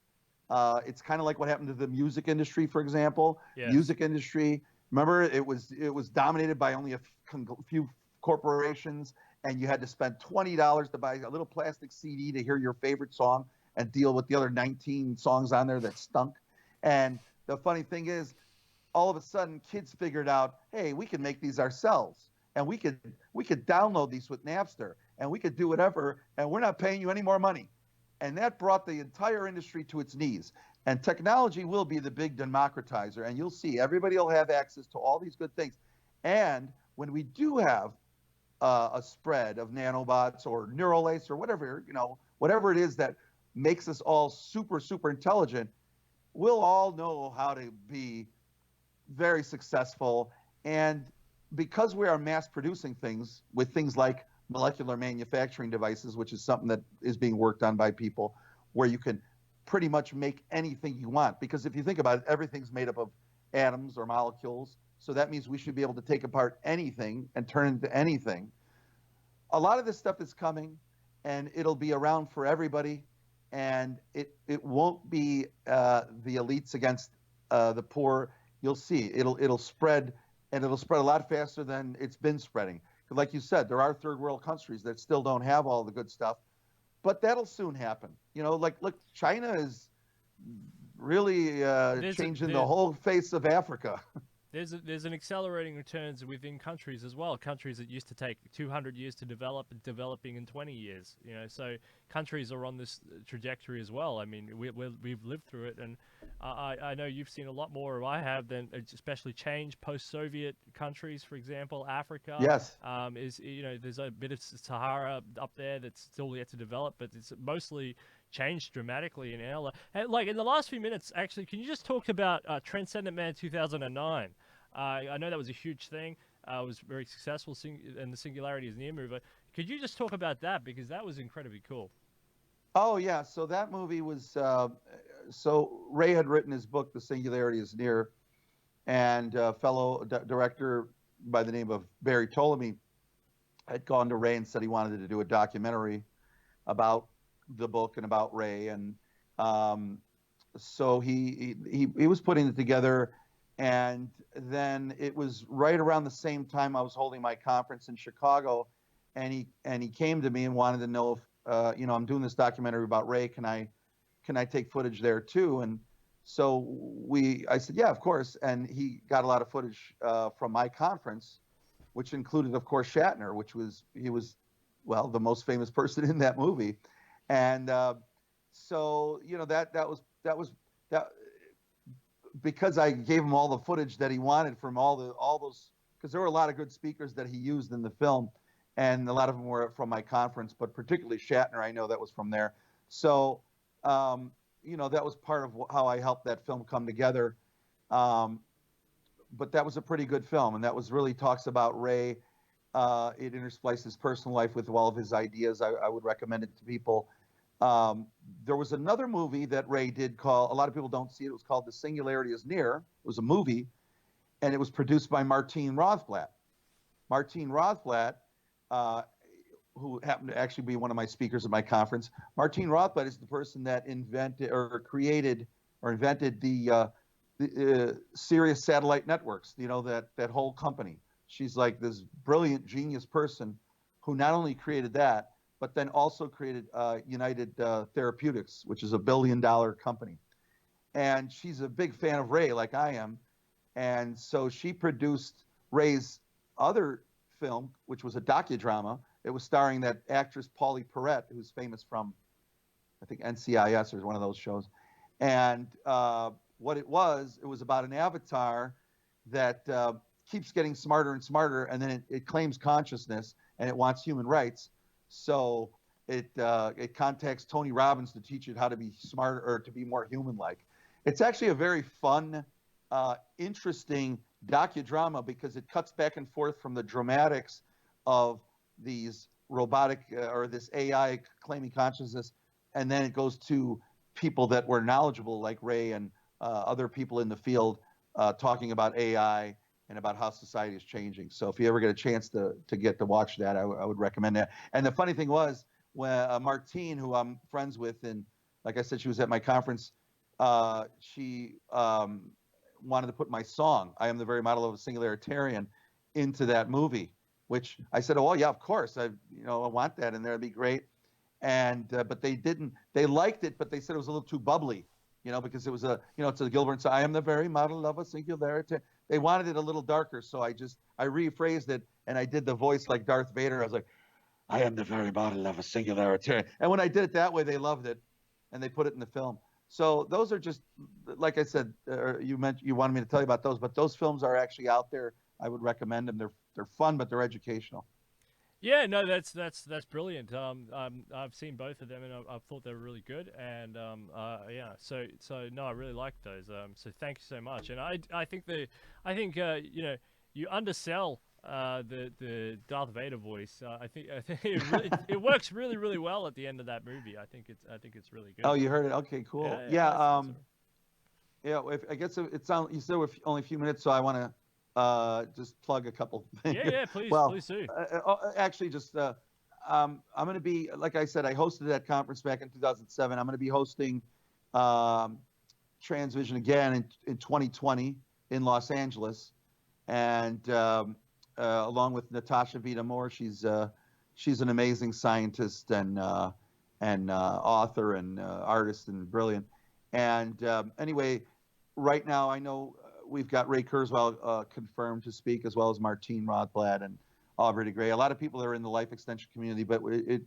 It's kind of like what happened to the music industry, for example. Yes. Music industry. Remember, it was dominated by only a few corporations, and you had to spend $20 to buy a little plastic CD to hear your favorite song and deal with the other 19 songs on there that stunk. And the funny thing is, all of a sudden, kids figured out, hey, we can make these ourselves, and we could download these with Napster, and we could do whatever, and we're not paying you any more money. And that brought the entire industry to its knees. And technology will be the big democratizer, and you'll see everybody will have access to all these good things. And when we do have a spread of nanobots or neural lace or whatever, you know, whatever it is that makes us all super, super intelligent, we'll all know how to be very successful. And because we are mass producing things with things like molecular manufacturing devices, which is something that is being worked on by people, where you can pretty much make anything you want. Because if you think about it, everything's made up of atoms or molecules. So that means we should be able to take apart anything and turn it into anything. A lot of this stuff is coming, and it'll be around for everybody. And it won't be the elites against the poor. You'll see it'll spread, and it'll spread a lot faster than it's been spreading. Like you said, there are third world countries that still don't have all the good stuff, but that'll soon happen. You know, like, look, China is really changing the whole face of Africa. There's an accelerating returns within countries as well. Countries that used to take 200 years to develop, developing in 20 years. You know, so countries are on this trajectory as well. I mean, we've lived through it, and I know you've seen a lot more than I have, than especially change post-Soviet countries, for example, Africa. Yes. There's a bit of Sahara up there that's still yet to develop, but it's mostly changed dramatically in our life. Like in the last few minutes, actually, can you just talk about Transcendent Man 2009? I know that was a huge thing. It was very successful, and the Singularity Is Near movie. Could you just talk about that, because that was incredibly cool? Oh yeah, so that movie was so Ray had written his book, The Singularity Is Near, and a fellow director by the name of Barry Ptolemy had gone to Ray and said he wanted to do a documentary about the book and about Ray, and so he was putting it together. And then it was right around the same time I was holding my conference in Chicago, and he came to me and wanted to know if I'm doing this documentary about Ray. Can I take footage there too? And so I said, yeah, of course. And he got a lot of footage from my conference, which included, of course, Shatner, he was the most famous person in that movie. And so that was because I gave him all the footage that he wanted from all those, because there were a lot of good speakers that he used in the film, and a lot of them were from my conference, but particularly Shatner, I know that was from there. So, that was part of how I helped that film come together. But that was a pretty good film, and that was really talks about Ray. It interspliced his personal life with all of his ideas. I would recommend it to people. There was another movie that Ray did called, a lot of people don't see it, it was called The Singularity Is Near. It was a movie, and it was produced by Martine Rothblatt. Martine Rothblatt, who happened to actually be one of my speakers at my conference. Martine Rothblatt is the person that invented the the Sirius Satellite Networks, that whole company. She's like this brilliant genius person who not only created that, but then also created United Therapeutics, which is $1 billion company. And she's a big fan of Ray, like I am. And so she produced Ray's other film, which was a docudrama. It was starring that actress Paulie Perrette, who's famous from, I think, NCIS or one of those shows. And what it was about an avatar that keeps getting smarter and smarter, and then it claims consciousness, and it wants human rights. So it contacts Tony Robbins to teach it how to be smarter or to be more human-like. It's actually a very fun, interesting docudrama because it cuts back and forth from the dramatics of these robotic or this AI claiming consciousness, and then it goes to people that were knowledgeable like Ray and other people in the field talking about AI and about how society is changing. So if you ever get a chance to get to watch that, I would recommend that. And the funny thing was, when Martine, who I'm friends with, and like I said, she was at my conference, she wanted to put my song, I Am the Very Model of a Singularitarian, into that movie, which I said, oh, yeah, of course. I want that in there. It'd be great. And but they didn't. They liked it, but they said it was a little too bubbly, because it was it's a Gilbert. So I am the very model of a singularity. They wanted it a little darker, so I rephrased it and I did the voice like Darth Vader. I was like, I am the very model of a singularity. And when I did it that way, they loved it, and they put it in the film. So those are just, like I said, you wanted me to tell you about those, but those films are actually out there. I would recommend them. They're fun, but they're educational. Yeah, no, that's brilliant. I've seen both of them, and I thought they were really good. And yeah, so no, I really like those. So thank you so much. And I think you undersell the Darth Vader voice. I think it works really really well at the end of that movie. I think it's really good. Oh, you heard it? Okay, cool. Yeah. Yeah. I guess it's on. You said we're only a few minutes, so I want to just plug a couple things. Yeah, please, please do. Actually, just I'm going to be, like I said, I hosted that conference back in 2007. I'm going to be hosting Transvision again in 2020 in Los Angeles, and along with Natasha Vita-Moore. She's an amazing scientist and author and artist and brilliant. And anyway, right now I know we've got Ray Kurzweil confirmed to speak, as well as Martine Rothblatt and Aubrey de Grey. A lot of people are in the life extension community, but we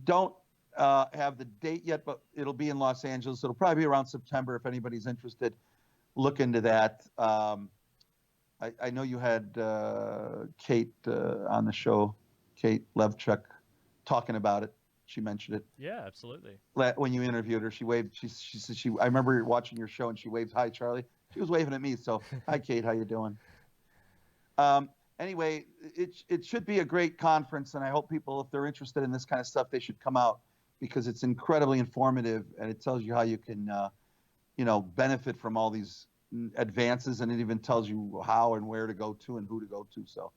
don't have the date yet, but it'll be in Los Angeles. It'll probably be around September. If anybody's interested, look into that. I know you had Kate on the show, Kate Levchuk, talking about it. She mentioned it. Yeah, absolutely. When you interviewed her, she waved. She said I remember watching your show, and she waved, "Hi, Charlie." She was waving at me, so hi, Kate. How you doing? Anyway, it should be a great conference, and I hope people, if they're interested in this kind of stuff, they should come out because it's incredibly informative, and it tells you how you can, benefit from all these advances, and it even tells you how and where to go to and who to go to. So,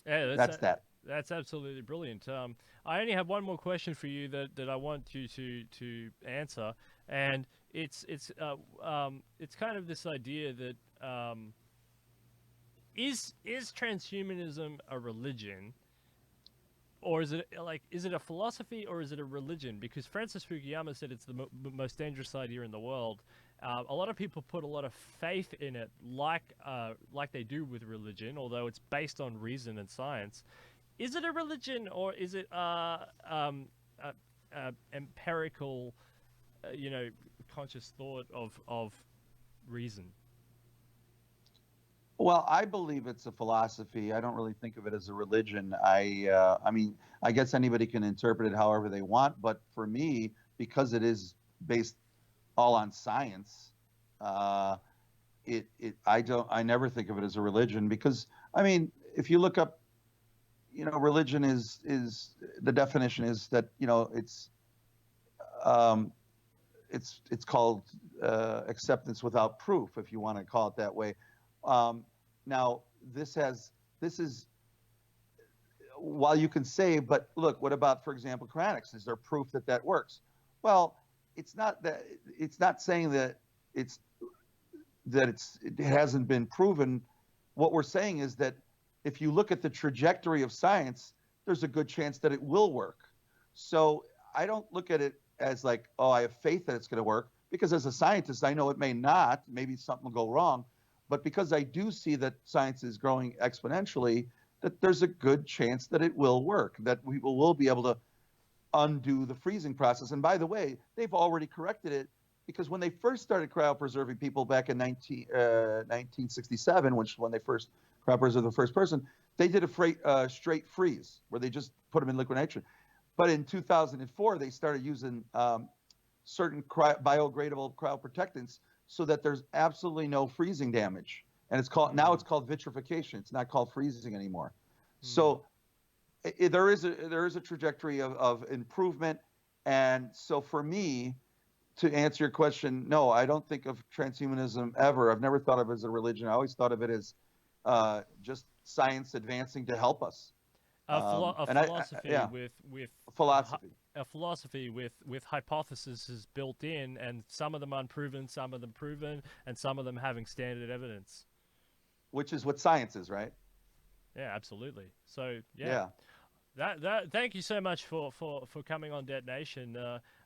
yeah, that's that. That's absolutely brilliant. I only have one more question for you that I want you to answer, and it's kind of this idea that is transhumanism a religion, or is it a philosophy, or is it a religion? Because Francis Fukuyama said it's the most dangerous idea in the world. A lot of people put a lot of faith in it, like they do with religion, although it's based on reason and science. Is it a religion, or is it empirical, conscious thought of reason? Well, I believe it's a philosophy. I don't really think of it as a religion. I mean, I guess anybody can interpret it however they want, but for me, because it is based all on science, I never think of it as a religion because, I mean, if you look up, religion is the definition is that, it's called acceptance without proof, if you want to call it that way. Now, this is, while you can say, but look, what about, for example, Cryonics? Is there proof that works? Well, it's not saying that it's that it hasn't been proven. What we're saying is that if you look at the trajectory of science, there's a good chance that it will work. So I don't look at it as like, oh, I have faith that it's going to work, because as a scientist, I know it may not. Maybe something will go wrong. But because I do see that science is growing exponentially, that there's a good chance that it will work, that we will be able to undo the freezing process. And by the way, they've already corrected it, because when they first started cryopreserving people back in 1967, when they first cryopreserved the first person, they did a straight freeze where they just put them in liquid nitrogen. But in 2004, they started using certain biodegradable cryoprotectants so that there's absolutely no freezing damage. And now it's called vitrification. It's not called freezing anymore. So there is a trajectory of improvement. And so for me, to answer your question, no, I don't think of transhumanism ever. I've never thought of it as a religion. I always thought of it as just science advancing to help us. A philosophy with hypotheses built in, and some of them unproven, some of them proven, and some of them having standard evidence. Which is what science is, right? Yeah, absolutely. So yeah. That thank you so much for coming on Detonation.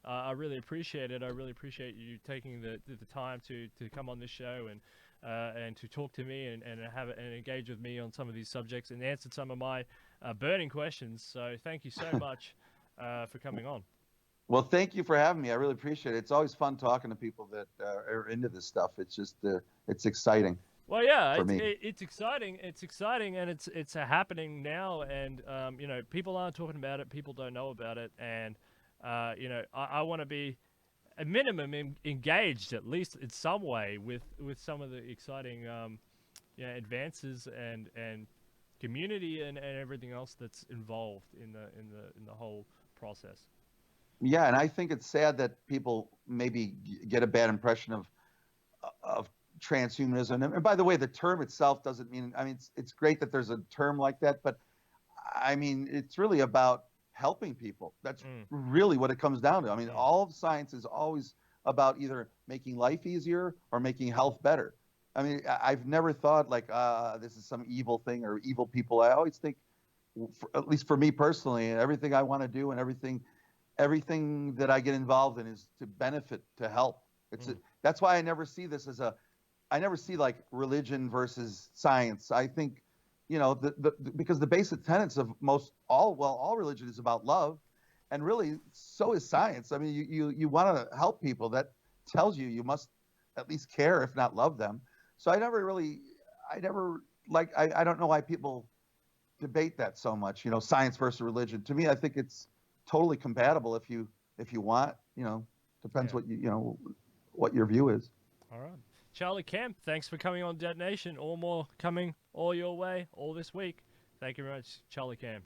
I really appreciate it. I really appreciate you taking the time to come on this show and to talk to me and engage with me on some of these subjects and answer some of my burning questions. So thank you so much for coming on. Well, thank you for having me. I really appreciate it. It's always fun talking to people that are into this stuff. It's just it's exciting. Well, yeah, it's exciting. It's exciting, and it's happening now. And you know, people aren't talking about it. People don't know about it. And you know, I want to be at minimum engaged, at least in some way, with some of the exciting you know, advances and community and everything else that's involved in the whole process. Yeah, and I think it's sad that people maybe get a bad impression of transhumanism. And by the way, the term itself doesn't mean, I mean, it's great that there's a term like that, but I mean, it's really about helping people. That's really what it comes down to. I mean, all of science is always about either making life easier or making health better. I mean, I've never thought like, this is some evil thing or evil people. I always think, at least for me personally, everything I want to do and everything that I get involved in is to benefit, to help. That's why I never see this as I never see like religion versus science. I think, you know, because the basic tenets of all religion is about love, and really so is science. I mean, you want to help people. That tells you must at least care, if not love them. So I don't know why people debate that so much. You know, science versus religion. To me, I think it's totally compatible if you want. You know, depends what what your view is. All right. Charlie Kemp, thanks for coming on Detonation. All more coming all your way all this week. Thank you very much, Charlie Kemp.